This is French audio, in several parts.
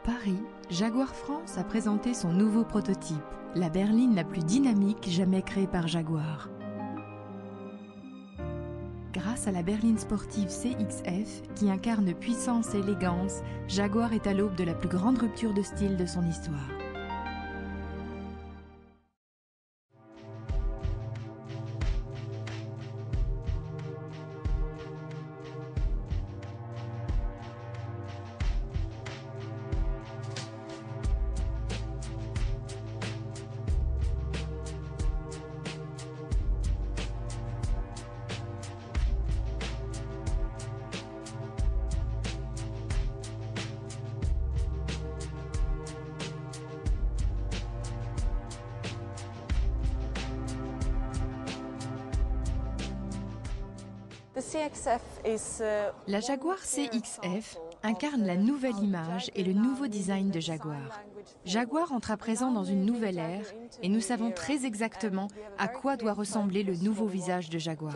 Paris, Jaguar France a présenté son nouveau prototype, la berline la plus dynamique jamais créée par Jaguar. Grâce à la berline sportive CXF, qui incarne puissance et élégance, Jaguar est à l'aube de la plus grande rupture de style de son histoire. La Jaguar CXF incarne la nouvelle image et le nouveau design de Jaguar. Jaguar entre à présent dans une nouvelle ère et nous savons très exactement à quoi doit ressembler le nouveau visage de Jaguar.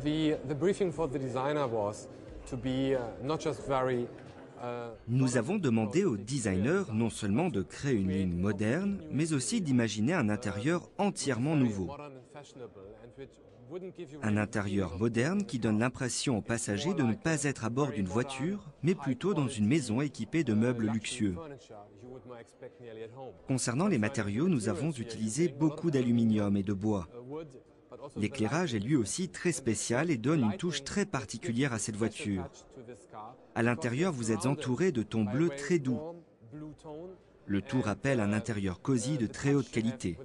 The briefing for the designer was to be not just very Nous avons demandé au designer non seulement de créer une ligne moderne, mais aussi d'imaginer un intérieur entièrement nouveau. Un intérieur moderne qui donne l'impression aux passagers de ne pas être à bord d'une voiture, mais plutôt dans une maison équipée de meubles luxueux. Concernant les matériaux, nous avons utilisé beaucoup d'aluminium et de bois. L'éclairage est lui aussi très spécial et donne une touche très particulière à cette voiture. À l'intérieur, vous êtes entouré de tons bleus très doux. Le tout rappelle un intérieur cosy de très haute qualité.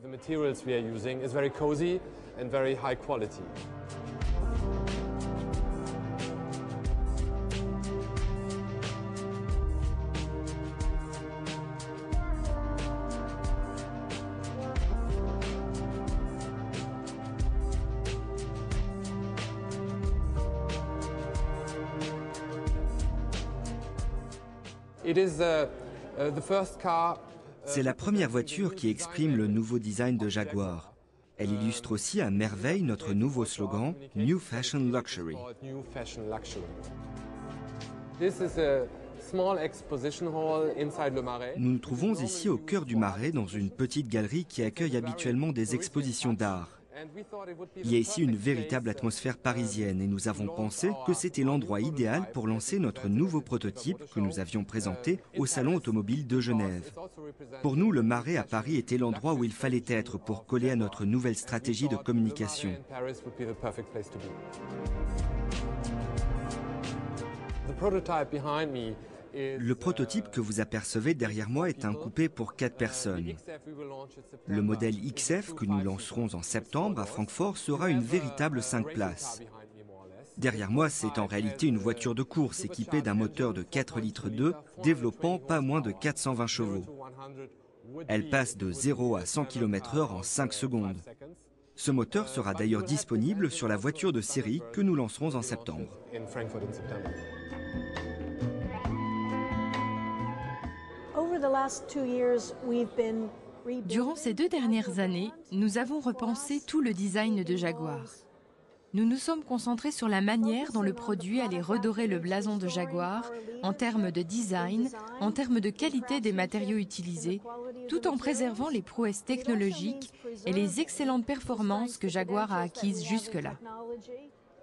C'est la première voiture qui exprime le nouveau design de Jaguar. Elle illustre aussi à merveille notre nouveau slogan « New Fashion Luxury ». Nous nous trouvons ici au cœur du Marais, dans une petite galerie qui accueille habituellement des expositions d'art. Il y a ici une véritable atmosphère parisienne et nous avons pensé que c'était l'endroit idéal pour lancer notre nouveau prototype que nous avions présenté au Salon automobile de Genève. Pour nous, le Marais à Paris était l'endroit où il fallait être pour coller à notre nouvelle stratégie de communication. Le prototype que vous apercevez derrière moi est un coupé pour 4 personnes. Le modèle XF que nous lancerons en septembre à Francfort sera une véritable 5 places. Derrière moi, c'est en réalité une voiture de course équipée d'un moteur de 4,2 litres développant pas moins de 420 chevaux. Elle passe de 0 à 100 km/h en 5 secondes. Ce moteur sera d'ailleurs disponible sur la voiture de série que nous lancerons en septembre. Durant ces 2 dernières années, nous avons repensé tout le design de Jaguar. Nous nous sommes concentrés sur la manière dont le produit allait redorer le blason de Jaguar en termes de design, en termes de qualité des matériaux utilisés, tout en préservant les prouesses technologiques et les excellentes performances que Jaguar a acquises jusque-là.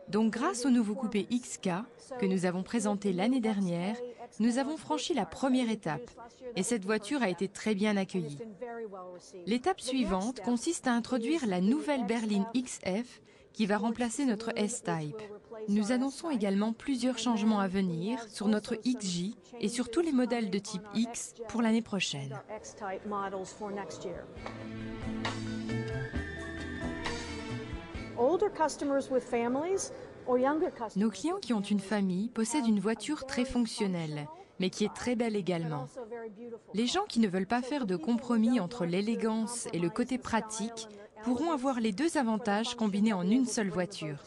Donc grâce au nouveau coupé XK que nous avons présenté l'année dernière, nous avons franchi la première étape et cette voiture a été très bien accueillie. L'étape suivante consiste à introduire la nouvelle berline XF qui va remplacer notre S-Type. Nous annonçons également plusieurs changements à venir sur notre XJ et sur tous les modèles de type X pour l'année prochaine. Nos clients qui ont une famille possèdent une voiture très fonctionnelle, mais qui est très belle également. Les gens qui ne veulent pas faire de compromis entre l'élégance et le côté pratique pourront avoir les deux avantages combinés en une seule voiture.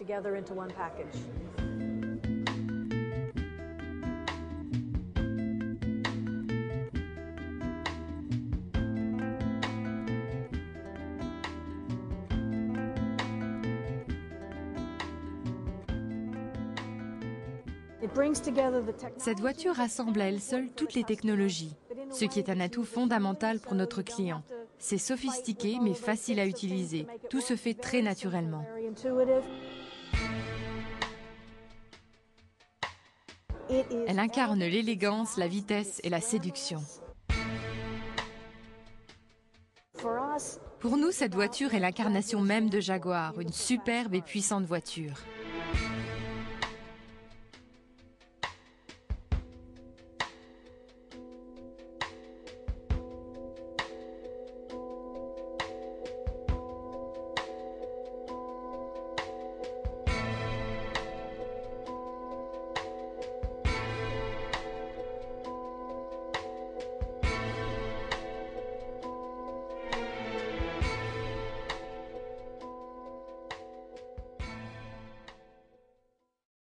Cette voiture rassemble à elle seule toutes les technologies, ce qui est un atout fondamental pour notre client. C'est sophistiqué mais facile à utiliser. Tout se fait très naturellement. Elle incarne l'élégance, la vitesse et la séduction. Pour nous, cette voiture est l'incarnation même de Jaguar, une superbe et puissante voiture.